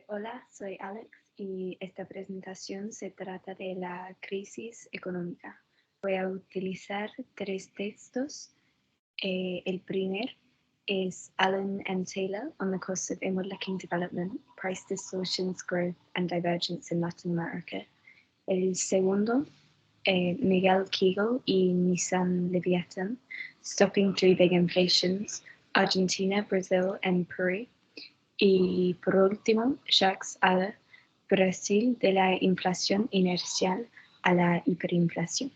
Hola, soy Alex y esta presentación se trata de la crisis económica. Voy a utilizar tres textos. El primer es Allen and Taylor on the Costs of Inward-Looking Development, Price Distortions, Growth and Divergence in Latin America. El segundo, Miguel Kegel y Nissan Leviathan, Stopping Three Big Inflations, Argentina, Brazil and Peru. Y por último, Jacques Aller, Brasil de la inflación inercial a la hiperinflación.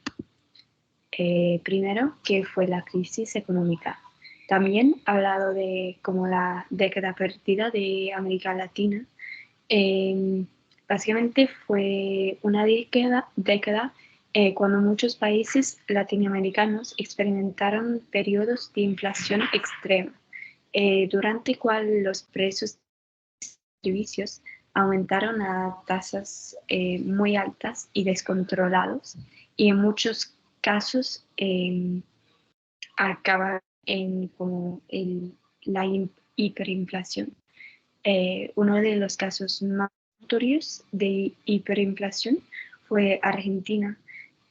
Primero, ¿qué fue la crisis económica? También ha hablado de como la década perdida de América Latina. Básicamente fue una década cuando muchos países latinoamericanos experimentaron periodos de inflación extrema, durante cual los precios servicios aumentaron a tasas muy altas y descontrolados, y en muchos casos acaba en como la hiperinflación. Uno de los casos más notorios de hiperinflación fue Argentina,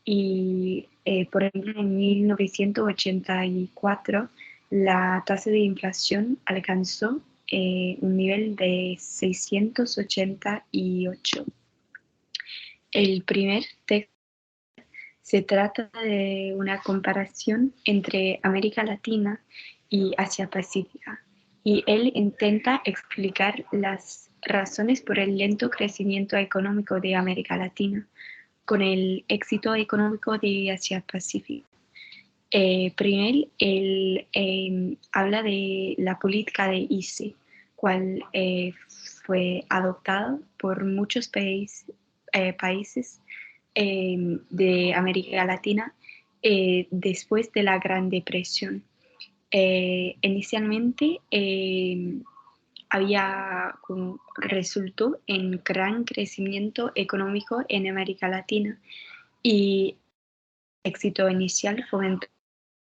y por ejemplo en 1984 la tasa de inflación alcanzó un nivel de 688. El primer texto se trata de una comparación entre América Latina y Asia Pacífica, y él intenta explicar las razones por el lento crecimiento económico de América Latina con el éxito económico de Asia Pacífico. Primero, él habla de la política de ICE, cual fue adoptada por muchos países de América Latina después de la Gran Depresión. Inicialmente resultó en gran crecimiento económico en América Latina, y el éxito inicial fomentó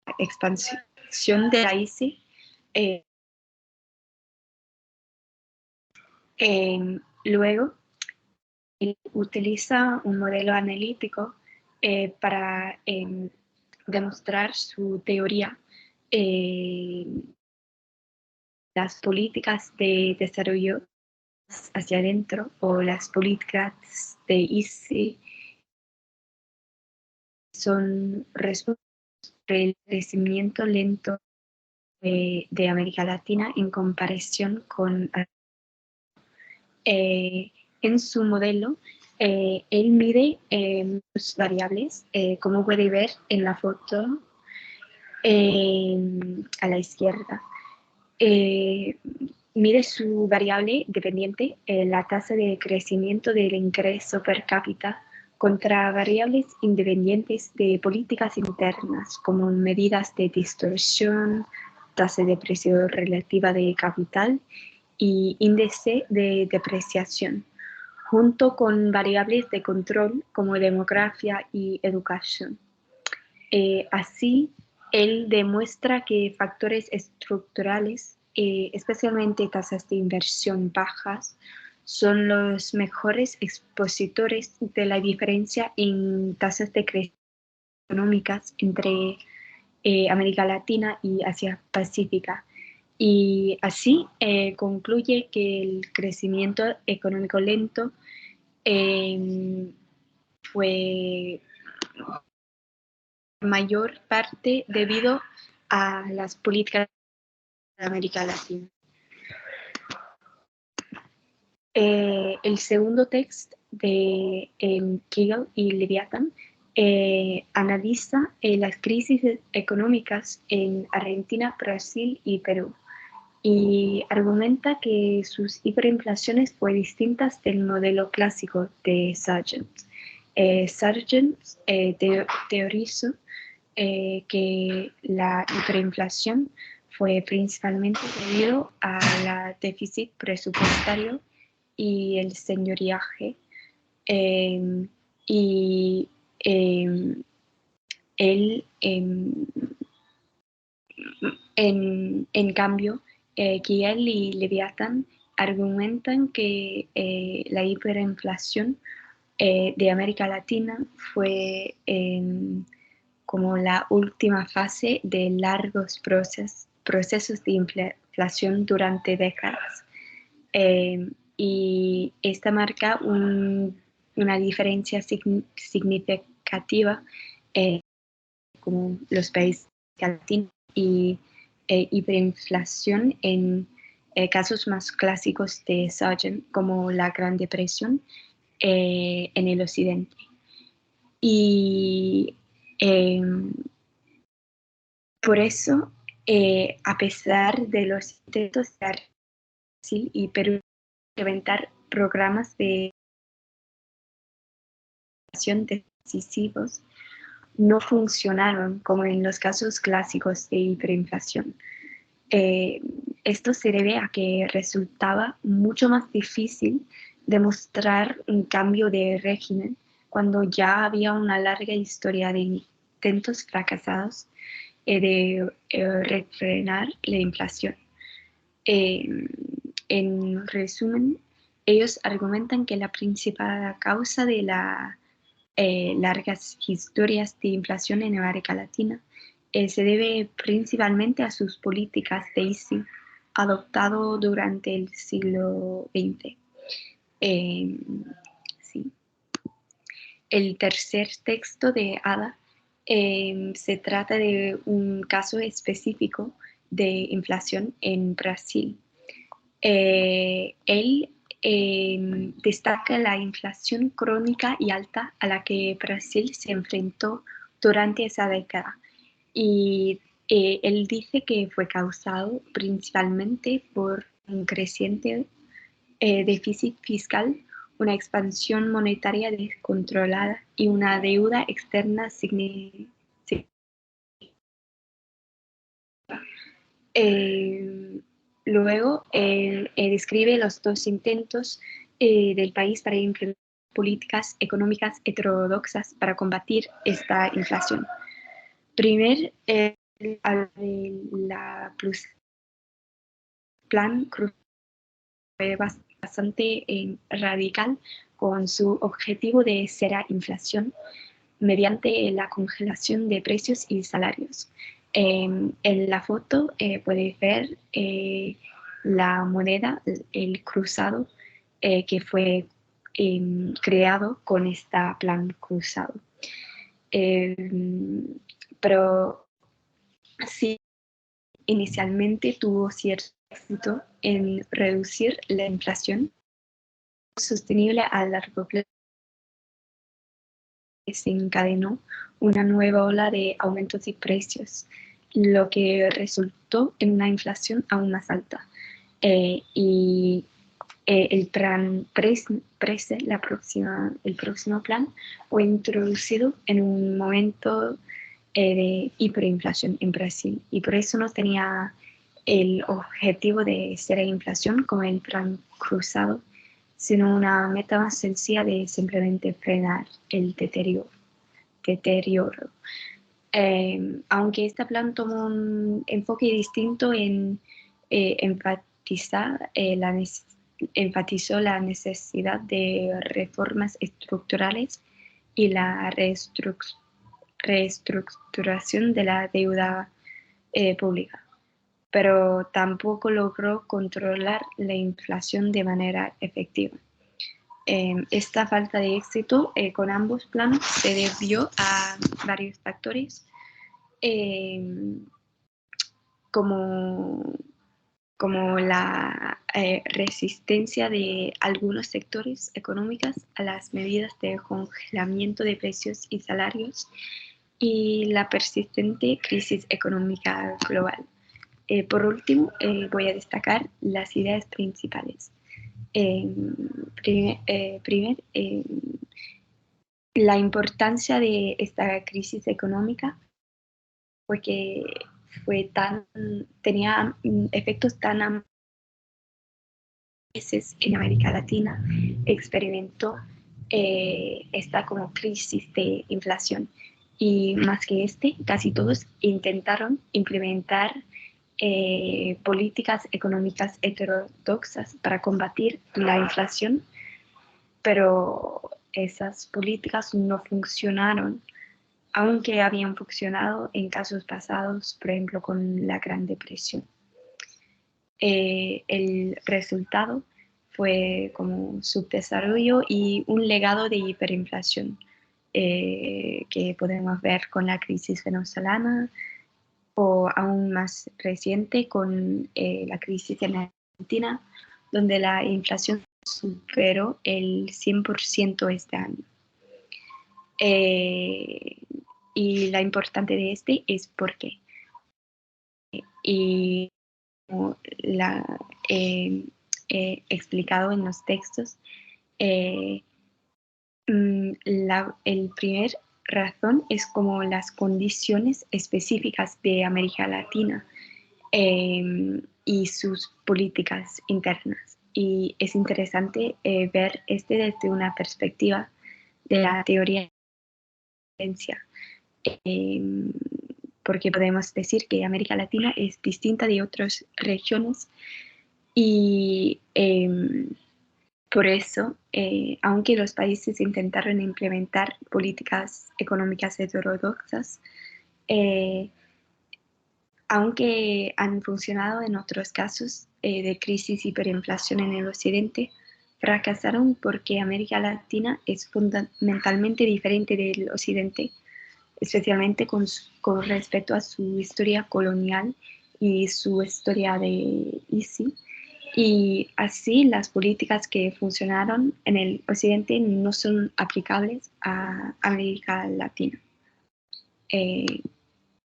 la expansión de la ICE. Luego, él utiliza un modelo analítico para demostrar su teoría. Las políticas de desarrollo hacia adentro, o las políticas de ICE, son respuestas del crecimiento lento de América Latina en comparación con en su modelo. Él mide sus variables, como puede ver en la foto a la izquierda. Mide su variable dependiente, la tasa de crecimiento del ingreso per cápita, contra variables independientes de políticas internas, como medidas de distorsión, tasa de precio relativa de capital y índice de depreciación, junto con variables de control como demografía y educación. Así, él demuestra que factores estructurales, especialmente tasas de inversión bajas, son los mejores expositores de la diferencia en tasas de crecimiento económicas entre América Latina y Asia Pacífica. Y así concluye que el crecimiento económico lento fue mayor parte debido a las políticas de América Latina. El segundo texto de Kegel y Leviathan analiza las crisis económicas en Argentina, Brasil y Perú, y argumenta que sus hiperinflaciones fueron distintas del modelo clásico de Sargent. Sargent teorizó que la hiperinflación fue principalmente debido al déficit presupuestario y el señoriaje, y él en cambio, Kiel y Leviathan argumentan que la hiperinflación de América Latina fue como la última fase de largos procesos de inflación durante décadas. Y esta marca una diferencia significativa como los países latinos y hiperinflación en casos más clásicos de Sargent, como la Gran Depresión en el occidente. Y por eso, a pesar de los intentos de Brasil y Perú implementar programas de inflación decisivos, no funcionaron como en los casos clásicos de hiperinflación. Esto se debe a que resultaba mucho más difícil demostrar un cambio de régimen cuando ya había una larga historia de intentos fracasados de refrenar la inflación. En resumen, ellos argumentan que la principal causa de las largas historias de inflación en América Latina se debe principalmente a sus políticas de easing adoptado durante el siglo XX. Sí. El tercer texto de Ada se trata de un caso específico de inflación en Brasil. Él destaca la inflación crónica y alta a la que Brasil se enfrentó durante esa década. Y él dice que fue causado principalmente por un creciente déficit fiscal, una expansión monetaria descontrolada y una deuda externa significativa. Luego, describe los dos intentos del país para implementar políticas económicas heterodoxas para combatir esta inflación. Primero, la plan Cruz fue bastante radical con su objetivo de cero inflación mediante la congelación de precios y salarios. En la foto puedes ver la moneda, el cruzado, que fue creado con este plan cruzado. Pero sí, inicialmente tuvo cierto éxito en reducir la inflación sostenible a largo plazo. Se encadenó una nueva ola de aumentos de precios, lo que resultó en una inflación aún más alta. Y el plan PRESE, el próximo plan, fue introducido en un momento de hiperinflación en Brasil, y por eso no tenía el objetivo de cero inflación como el plan cruzado, sino una meta más sencilla de simplemente frenar el deterioro. Aunque este plan tomó un enfoque distinto en enfatizó la necesidad de reformas estructurales y la reestructuración de la deuda pública, pero tampoco logró controlar la inflación de manera efectiva. Esta falta de éxito con ambos planos se debió a varios factores, como la resistencia de algunos sectores económicos a las medidas de congelamiento de precios y salarios y la persistente crisis económica global. Por último, voy a destacar las ideas principales. Primero, la importancia de esta crisis económica porque tenía efectos tan veces en América Latina experimentó esta como crisis de inflación, y más que casi todos intentaron implementar políticas económicas heterodoxas para combatir la inflación, pero esas políticas no funcionaron, aunque habían funcionado en casos pasados, por ejemplo, con la Gran Depresión. El resultado fue como subdesarrollo y un legado de hiperinflación que podemos ver con la crisis venezolana o aún más reciente con la crisis en Argentina, donde la inflación superó el 100% este año. Y la importante de este es por qué. Y como la explicado en los textos, el primer razón es como las condiciones específicas de América Latina y sus políticas internas. Y es interesante ver desde una perspectiva de la teoría de la ciencia, porque podemos decir que América Latina es distinta de otras regiones y por eso, aunque los países intentaron implementar políticas económicas heterodoxas, aunque han funcionado en otros casos de crisis y hiperinflación en el occidente, fracasaron porque América Latina es fundamentalmente diferente del occidente, especialmente con respecto a su historia colonial y su historia de ISI. Y así las políticas que funcionaron en el occidente no son aplicables a América Latina.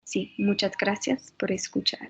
Sí, muchas gracias por escuchar.